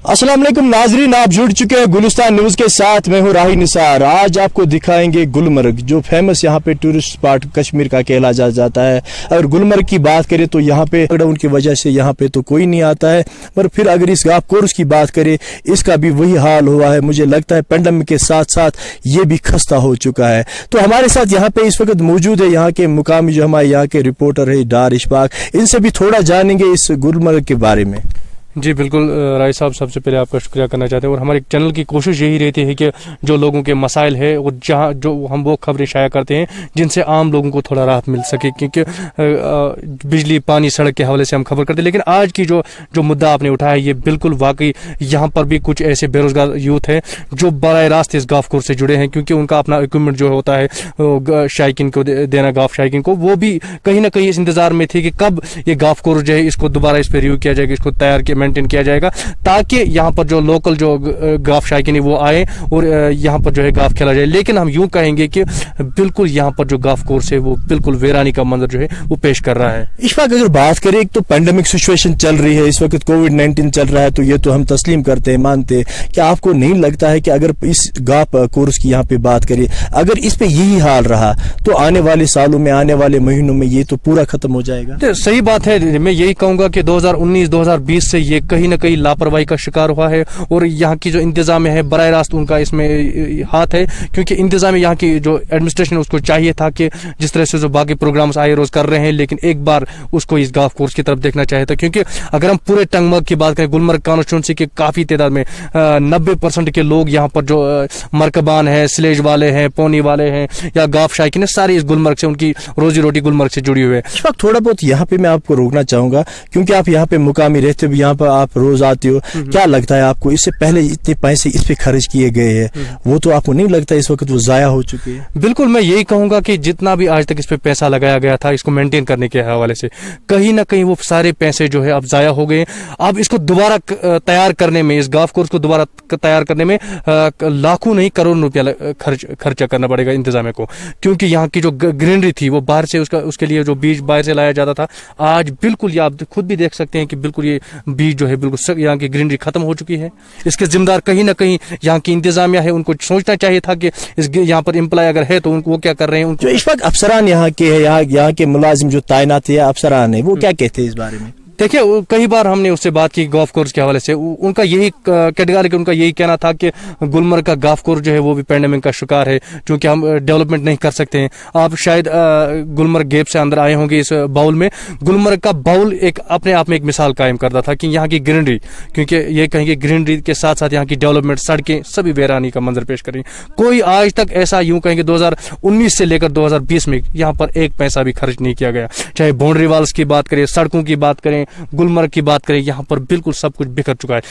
अस्सलाम वालेकुम नाजरीन, आप जुड़ चुके हैं गुलिस्तान न्यूज़ के साथ। मैं हूँ राही निसार। आज आपको दिखाएंगे गुलमर्ग, जो फेमस यहाँ पे टूरिस्ट स्पॉट कश्मीर का कहला जाता है। अगर गुलमर्ग की बात करें तो यहाँ पे लॉकडाउन की वजह से यहाँ पे तो कोई नहीं आता है, पर फिर अगर इस गोल्फ कोर्स की बात करें, इसका भी वही हाल हुआ है। मुझे लगता है पेंडेमिक के साथ साथ ये भी खस्ता हो चुका है। तो हमारे साथ यहाँ पे इस वक्त मौजूद है यहाँ के मुकामी जो हमारे यहाँ के रिपोर्टर है डार इशफाक। इनसे भी थोड़ा जानेंगे इस गुलमर्ग के बारे में। जी बिल्कुल राय साहब, सबसे पहले आपका शुक्रिया करना चाहते हैं। और हमारे चैनल की कोशिश यही रहती है कि जो लोगों के मसाइल है और जहाँ जो हम वो खबरें शाया करते हैं जिनसे आम लोगों को थोड़ा राहत मिल सके, क्योंकि बिजली पानी सड़क के हवाले से हम खबर करते हैं। लेकिन आज की जो मुद्दा आपने उठाया ये बिल्कुल वाकई यहाँ पर भी कुछ ऐसे बेरोजगार यूथ हैं जो बराह रास्त इस गोल्फ कोर्स से जुड़े हैं, क्योंकि उनका अपना इक्विपमेंट जो होता है शायकीन को देना, गोल्फ शायकीन को, वो भी कहीं ना कहीं इस इंतजार में थे कि कब ये गोल्फ कोर्स जो है इसको दोबारा इस पर रिव्यू किया जाएगा, इसको तैयार मेंटेन किया जाएगा, ताकि यहाँ पर जो लोकल जो गोल्फ शायकीन वो आए और यहाँ पर जो है गोल्फ खेला जाए। लेकिन हम यूं कहेंगे कि बिल्कुल यहाँ पर जो गोल्फ कोर्स है वो बिल्कुल वीरानी का मंजर जो है वो पेश कर रहा है। इशफाक, अगर बात करें, एक तो पेंडेमिक सिचुएशन चल रही है, इस वक्त कोविड-19 चल रहा है, तो ये तो हम तस्लीम करते हैं, मानते हैं। क्या आपको नहीं लगता है कि अगर इस गोल्फ कोर्स की यहाँ पे बात करें, अगर इस पे यही हाल रहा तो आने वाले सालों में, आने वाले महीनों में ये तो पूरा खत्म हो जाएगा? तो सही बात है। मैं यही कहूंगा कि 2019-2020 से ये कहीं ना कहीं लापरवाही का शिकार हुआ है और यहाँ की जो इंतजाम है बराह रास्त उनका इसमें हाथ है, क्योंकि इंतजाम यहाँ की जो एडमिनिस्ट्रेशन उसको चाहिए था कि जिस तरह से जो बाकी प्रोग्राम्स आए रोज कर रहे हैं, लेकिन एक बार उसको इस गोल्फ कोर्स की तरफ देखना चाहिए था। क्योंकि अगर हम पूरे टंगमर्ग की बात करें, गुलमर्ग कॉन्स्टिट्यूंसी के काफी तादाद में 90% के लोग यहाँ पर जो मरकबान है, स्लेज वाले हैं, पोनी वाले हैं या गोल्फ शायकीन है, सारे इस गुलमर्ग से, उनकी रोजी रोटी गुलमर्ग से जुड़ी हुई है। इस वक्त थोड़ा बहुत यहाँ पे मैं आपको रोकना चाहूंगा, क्योंकि आप यहाँ पे मुकामी रहते हो, यहाँ पर आप रोज आते हो। क्या लगता है आपको, इससे पहले इतने पैसे इस पे खर्च किए गए हैं, वो तो आपको नहीं लगता इस वक्त वो जाया हो चुके हैं? बिल्कुल, मैं यही कहूंगा कि जितना भी आज तक इस पे पैसा लगाया गया था इसको मेंटेन करने के हवाले से, कहीं ना कहीं वो सारे पैसे जो है अब जाया हो गए। अब इसको दोबारा तैयार करने में, इस गोल्फ कोर्स को दोबारा तैयार करने में लाखों नहीं करोड़ रुपया खर्चा करना पड़ेगा इंतजामिया को, क्योंकि यहाँ की जो ग्रीनरी थी वो बाहर से उसके लिए जो बीज बाहर से लाया जाता था, आज बिल्कुल ये आप खुद भी देख सकते हैं कि बिल्कुल ये बीज जो है बिल्कुल यहाँ की ग्रीनरी खत्म हो चुकी है। इसके जिम्मेदार कहीं ना कहीं यहाँ की इंतजामिया है, उनको सोचना चाहिए था कि यहाँ पर एम्प्लॉय अगर है तो उनको वो क्या कर रहे हैं। उनको इस वक्त अफसरान यहाँ के है, यहाँ के मुलाजिम जो तैनात है अफसरान है, वो क्या कहते हैं इस बारे में? देखिए, कई बार हमने उससे बात की गोल्फ कोर्स के हवाले से, उनका यही कैटेगरी, उनका यही कहना था कि गुलमर्ग का गोल्फ कोर्स जो है वो भी पेंडेमिक का शिकार है, क्योंकि हम डेवलपमेंट नहीं कर सकते हैं। आप शायद गुलमर्ग गेप से अंदर आए होंगे इस बाउल में। गुलमर्ग का बाउल एक अपने आप में एक मिसाल कायम करता था कि यहाँ की ग्रीनरी, क्योंकि ये कहेंगे ग्रीनरी के साथ साथ यहाँ की डेवलपमेंट, सड़कें सभी वीरानी का मंजर पेश करें। कोई आज तक ऐसा यूं कहेंगे 2019 से लेकर 2020 में यहाँ पर एक पैसा भी खर्च नहीं किया गया। चाहे बाउंड्री वॉल्स की बात करें, सड़कों की बात करें, गुलमर्ग की बात करें, यहाँ पर बिल्कुल सब कुछ बिखर चुका है।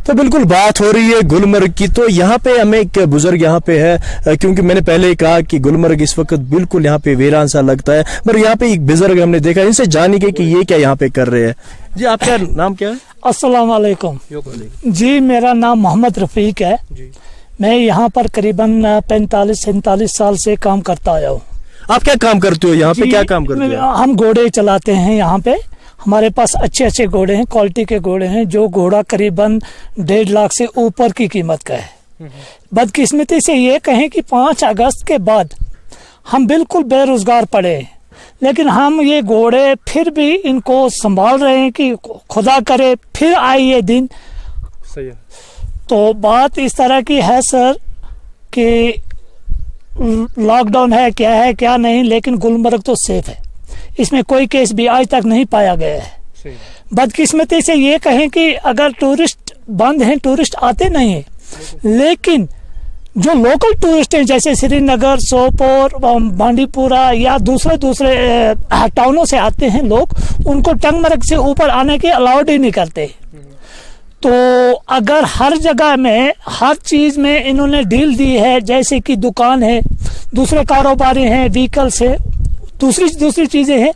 तो बिल्कुल बात हो रही है गुलमर्ग की, तो यहाँ पे हमें एक बुजुर्ग यहाँ पे है, क्योंकि मैंने पहले ही कहा कि गुलमर्ग इस वक्त बिल्कुल यहाँ पे वीरान सा लगता है, पर यहाँ पे एक बुजुर्ग हमने देखा, इनसे जानेंगे कि ये क्या यहाँ पे कर रहे हैं। जी, आपका नाम क्या है? अस्सलाम वालेकुम जी, मेरा नाम मोहम्मद रफीक है जी। मैं यहाँ पर करीबन 45-47 साल से काम करता आया हूँ। आप क्या काम करते हो यहाँ पे? क्या काम करते हो? हम घोड़े चलाते हैं यहाँ पे। हमारे पास अच्छे घोड़े हैं, क्वालिटी के घोड़े हैं। जो घोड़ा करीबन 1.5 लाख से ऊपर की कीमत का है। बदकिस्मती से ये कहें कि 5 अगस्त के बाद हम बिल्कुल बेरोजगार पड़े, लेकिन हम ये घोड़े फिर भी इनको संभाल रहे हैं कि खुदा करे फिर आए ये दिन। सही है। तो बात इस तरह की है सर कि लॉकडाउन है, क्या है क्या नहीं, लेकिन गुलमर्ग तो सेफ है, इसमें कोई केस भी आज तक नहीं पाया गया है। बदकिस्मती से ये कहें कि अगर टूरिस्ट बंद हैं, टूरिस्ट आते नहीं हैं, लेकिन जो लोकल टूरिस्ट हैं जैसे श्रीनगर, सोपोर, बांडीपुरा या दूसरे टाउनों से आते हैं लोग, उनको टंगमर्ग से ऊपर आने के अलाउड ही नहीं करते। तो अगर हर जगह में हर चीज में इन्होंने डील दी है, जैसे कि दुकान है, दूसरे कारोबारी हैं, व्हीकल्स है, दूसरी चीजें हैं,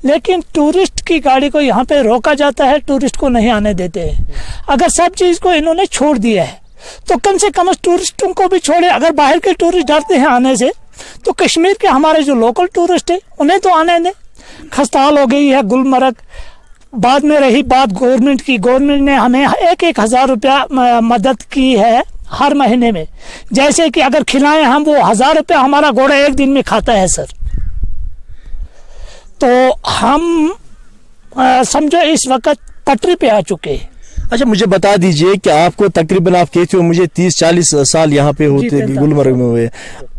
लेकिन टूरिस्ट की गाड़ी को यहाँ पे रोका जाता है, टूरिस्ट को नहीं आने देते हैं। अगर सब चीज को इन्होंने छोड़ दिया है तो कम से कम टूरिस्टों को भी छोड़े। अगर बाहर के टूरिस्ट डरते हैं आने से, तो कश्मीर के हमारे जो लोकल टूरिस्ट है उन्हें तो आने दें। खस्ताहाल हो गई है गुलमर्ग, बाद में रही बात गवर्नमेंट की, गवर्नमेंट ने हमें 1,000 रुपया मदद की है हर महीने में। जैसे कि अगर खिलाएं हम, वो 1,000 रुपया हमारा घोड़ा एक दिन में खाता है सर। तो हम समझो इस वक्त पटरी पे आ चुके हैं। अच्छा, मुझे बता दीजिए कि आपको तकरीबन, आप कहते हो मुझे 30-40 साल यहाँ पे होते गुलमर्ग में हुए।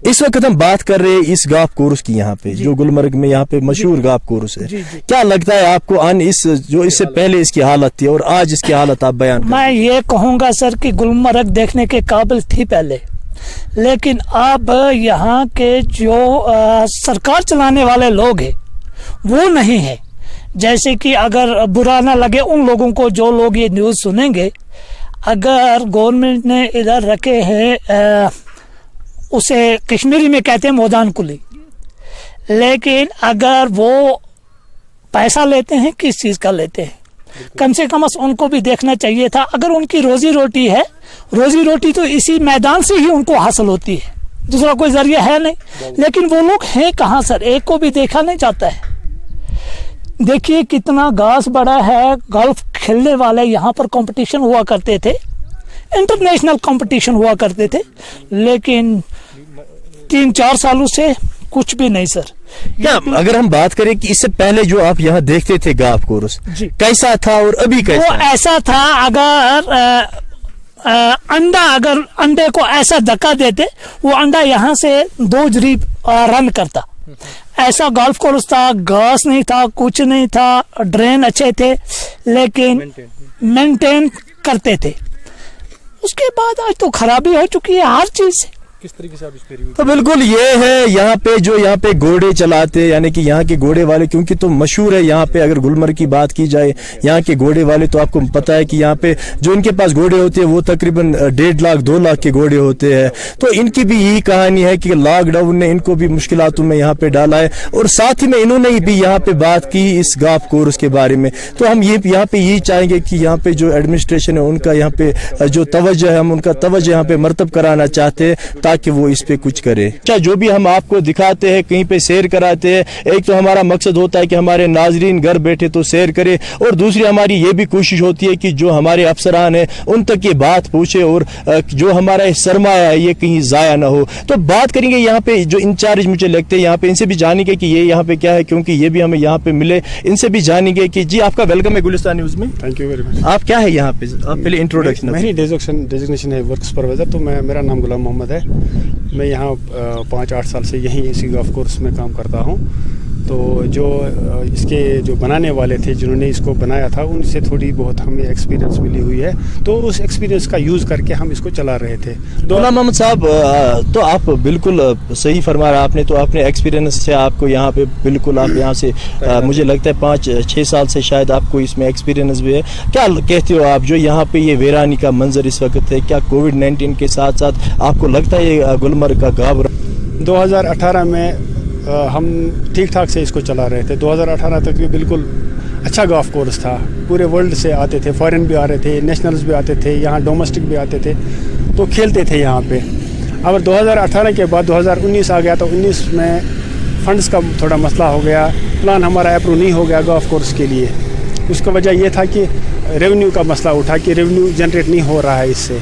इस वक्त हम बात कर रहे हैं इस गाफ कोर्स की, यहाँ पे जो गुलमर्ग में यहाँ पे मशहूर गाफ कोर्स है। क्या लगता है आपको जो इससे पहले इसकी हालत थी और आज इसकी हालत आप बयान करें? मैं ये कहूँगा सर कि गुलमर्ग देखने के काबिल थी पहले, लेकिन अब यहाँ के जो सरकार चलाने वाले लोग हैं वो नहीं है। जैसे कि अगर बुरा ना लगे उन लोगों को, जो लोग ये न्यूज़ सुनेंगे, अगर गवर्नमेंट ने इधर रखे हैं उसे कश्मीरी में कहते हैं मोदान कुली, लेकिन अगर वो पैसा लेते हैं किस चीज़ का लेते हैं, कम से कम उनको भी देखना चाहिए था। अगर उनकी रोजी रोटी है, रोजी रोटी तो इसी मैदान से ही उनको हासिल होती है, दूसरा कोई जरिया है नहीं। लेकिन वो लोग हैं कहाँ सर, एक को भी देखा नहीं जाता है। देखिए कितना घास बड़ा है, गोल्फ खेलने वाले यहाँ पर कंपटीशन हुआ करते थे, इंटरनेशनल कंपटीशन हुआ करते थे, लेकिन 3-4 सालों से कुछ भी नहीं सर। क्या अगर हम बात करें कि इससे पहले जो आप यहाँ देखते थे गाफ कोर्स कैसा था और अभी कैसा? वो ऐसा था, अगर अंडे को ऐसा धक्का देते, वो अंडा यहाँ से 2 जरीब रन करता। ऐसा गोल्फ कोर्स था, घास नहीं था, कुछ नहीं था, ड्रेन अच्छे थे, लेकिन मेंटेन करते थे। उसके बाद आज तो खराबी हो चुकी है हर चीज से। किस तरीके से आप इस पे तो बिल्कुल ये है यहाँ पे जो यहाँ पे घोड़े चलाते, यानी कि यहाँ के घोड़े वाले, क्योंकि तो मशहूर है यहाँ पे। अगर गुलमर्ग की बात की जाए यहाँ के घोड़े वाले, तो आपको पता है कि यहाँ पे जो इनके पास घोड़े होते हैं वो तकरीबन 1.5 लाख 2 लाख के घोड़े होते हैं। तो इनकी भी यही कहानी है कि लॉकडाउन ने इनको भी मुश्किलातों में यहाँ पे डाला है, और साथ ही में इन्होंने भी यहाँ पे बात की इस गाफ कोर्स के बारे में। तो हम ये यहाँ पे यही चाहेंगे कि यहाँ पे जो एडमिनिस्ट्रेशन है उनका यहाँ पे जो तवज्जो है, हम उनका तवज्जो यहाँ पे मरतब कराना चाहते हैं ताकि वो इस पे कुछ करे। अच्छा, जो भी हम आपको दिखाते हैं, कहीं पे सैर कराते हैं, एक तो हमारा मकसद होता है कि हमारे नाजरीन घर बैठे तो सैर करे, और दूसरी हमारी ये भी कोशिश होती है कि जो हमारे अफसरान हैं उन तक ये बात पहुंचे, और जो हमारा सरमाया है ये कहीं जाया ना हो। तो बात करेंगे यहाँ पे जो इंचार्ज मुझे लगते हैं यहाँ पे, इनसे भी जानेंगे कि ये यहाँ पे क्या है, क्योंकि ये भी हमें यहाँ पे मिले। इनसे भी जानेंगे कि जी आपका वेलकम है गुलिस्तान न्यूज में। Thank you very much. आप क्या है यहाँ पे, आप पहले इंट्रोडक्शन। मेरी डेजिग्नेशन है वर्क सुपरवाइजर, तो मेरा नाम गुलाम मोहम्मद है। मैं यहाँ 5-8 साल से यहीं इसी गोल्फ कोर्स में काम करता हूँ। तो जो इसके जो बनाने वाले थे, जिन्होंने इसको बनाया था, उनसे थोड़ी बहुत हमें एक्सपीरियंस मिली हुई है, तो उस एक्सपीरियंस का यूज़ करके हम इसको चला रहे थे। गुलाम मोहम्मद साहब, तो आप बिल्कुल सही फरमा रहे, आपने तो अपने एक्सपीरियंस से आपको यहाँ पे बिल्कुल, आप यहाँ से मुझे लगता है 5-6 साल से शायद आपको इसमें एक्सपीरियंस भी है। क्या कहते हो आप, जो यहाँ पे ये वीरानी का मंजर इस वक्त है, क्या कोविड-19 के साथ साथ आपको लगता है ये गुलमर्ग का गाँव? 2018 में हम ठीक ठाक से इसको चला रहे थे। 2018 तक भी बिल्कुल अच्छा गोल्फ कोर्स था, पूरे वर्ल्ड से आते थे, फॉरेन भी आ रहे थे, नेशनल्स भी आते थे, यहाँ डोमेस्टिक भी आते थे, तो खेलते थे यहाँ पे। अब 2018 के बाद 2019 आ गया, तो 19 में फंड्स का थोड़ा मसला हो गया, प्लान हमारा अप्रूव नहीं हो गया गोल्फ कोर्स के लिए। उसका वजह ये था कि रेवेन्यू का मसला उठा कि रेवेन्यू जनरेट नहीं हो रहा है इससे।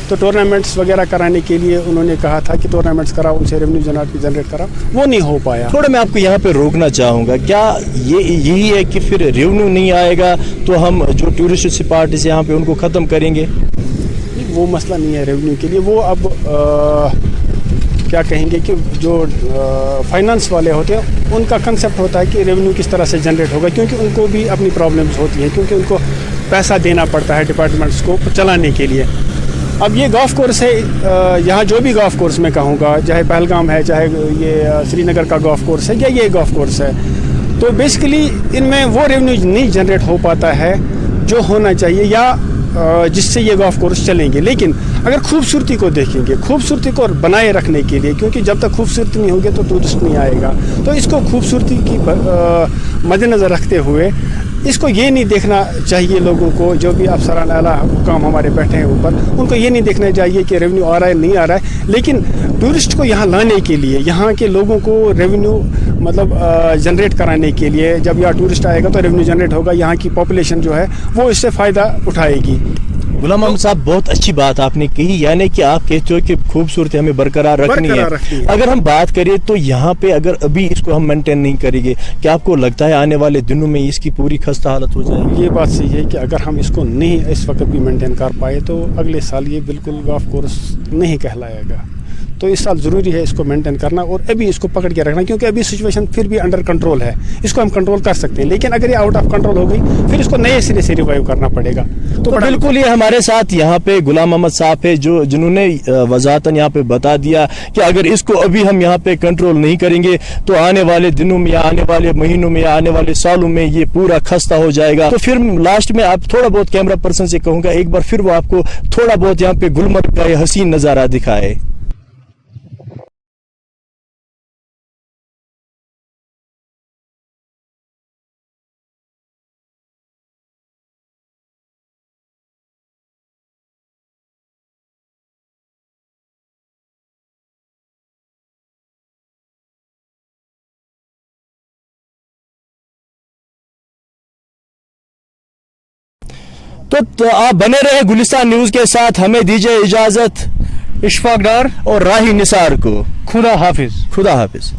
तो टूर्नामेंट्स वगैरह कराने के लिए उन्होंने कहा था कि टूर्नामेंट्स कराओ, उनसे रेवेन्यू जनरेट कराओ, वो नहीं हो पाया। थोड़ा मैं आपको यहाँ पे रोकना चाहूँगा, क्या ये यही है कि फिर रेवेन्यू नहीं आएगा तो हम जो टूरिस्ट स्पॉट्स यहाँ पे उनको ख़त्म करेंगे? वो मसला नहीं है रेवेन्यू के लिए। वो अब क्या कहेंगे कि जो फाइनेंस वाले होते हैं उनका कंसेप्ट होता है कि रेवेन्यू किस तरह से जनरेट होगा, क्योंकि उनको भी अपनी प्रॉब्लम्स होती हैं, क्योंकि उनको पैसा देना पड़ता है डिपार्टमेंट्स को चलाने के लिए। अब ये गोल्फ कोर्स है, यहाँ जो भी गोल्फ कोर्स मैं कहूँगा, चाहे पहलगाम है, चाहे ये श्रीनगर का गोल्फ कोर्स है, या ये गोल्फ कोर्स है, तो बेसिकली इनमें वो रेवेन्यू नहीं जनरेट हो पाता है जो होना चाहिए, या जिससे ये गोल्फ कोर्स चलेंगे। लेकिन अगर खूबसूरती को देखेंगे, खूबसूरती को बनाए रखने के लिए, क्योंकि जब तक खूबसूरती नहीं होगी तो टूरिस्ट नहीं आएगा, तो इसको खूबसूरती की मद्देनज़र रखते हुए इसको ये नहीं देखना चाहिए लोगों को, जो भी अफसरान आला हुकाम हमारे बैठे हैं ऊपर, उनको ये नहीं देखना चाहिए कि रेवेन्यू आ रहा है नहीं आ रहा है, लेकिन टूरिस्ट को यहाँ लाने के लिए, यहाँ के लोगों को रेवेन्यू मतलब जनरेट कराने के लिए, जब यहाँ टूरिस्ट आएगा तो रेवेन्यू जनरेट होगा, यहाँ की पॉपुलेशन जो है वो इससे फ़ायदा उठाएगी। गुलाम मोहम्मद साहब, बहुत अच्छी बात आपने कही, यानी कि आप कहते हो कि खूबसूरती हमें बरकरार रखनी है। अगर हम बात करें तो यहाँ पे अगर अभी इसको हम मेंटेन नहीं करेंगे, क्या आपको लगता है आने वाले दिनों में इसकी पूरी खस्ता हालत हो जाएगी? ये बात सही है कि अगर हम इसको नहीं इस वक्त भी मेंटेन कर पाए तो अगले साल ये बिल्कुल गोल्फ कोर्स नहीं कहलाएगा। तो इस साल ज़रूरी है इसको मेंटेन करना और अभी इसको पकड़ के रखना, क्योंकि अभी सिचुएशन फिर भी अंडर कंट्रोल है, इसको हम कंट्रोल कर सकते हैं। लेकिन अगर ये आउट ऑफ कंट्रोल हो गई फिर इसको नए सिरे से रिवाइव करना पड़ेगा। तो बिल्कुल, ये हमारे साथ यहाँ पे गुलाम मोहम्मद साहब है जिन्होंने वजाहतन यहाँ पे बता दिया कि अगर इसको अभी हम यहाँ पे कंट्रोल नहीं करेंगे तो आने वाले दिनों में या आने वाले महीनों में या आने वाले सालों में ये पूरा खस्ता हो जाएगा। तो फिर लास्ट में आप थोड़ा बहुत कैमरा पर्सन से कहूँगा एक बार फिर वो आपको थोड़ा बहुत यहाँ पे गुलमर्ग का ये हसीन नज़ारा दिखाए। तो आप बने रहे गुलिस्तान न्यूज के साथ, हमें दीजिए इजाजत। इशफाक डार और राही निसार को खुदा हाफिज। खुदा हाफिज।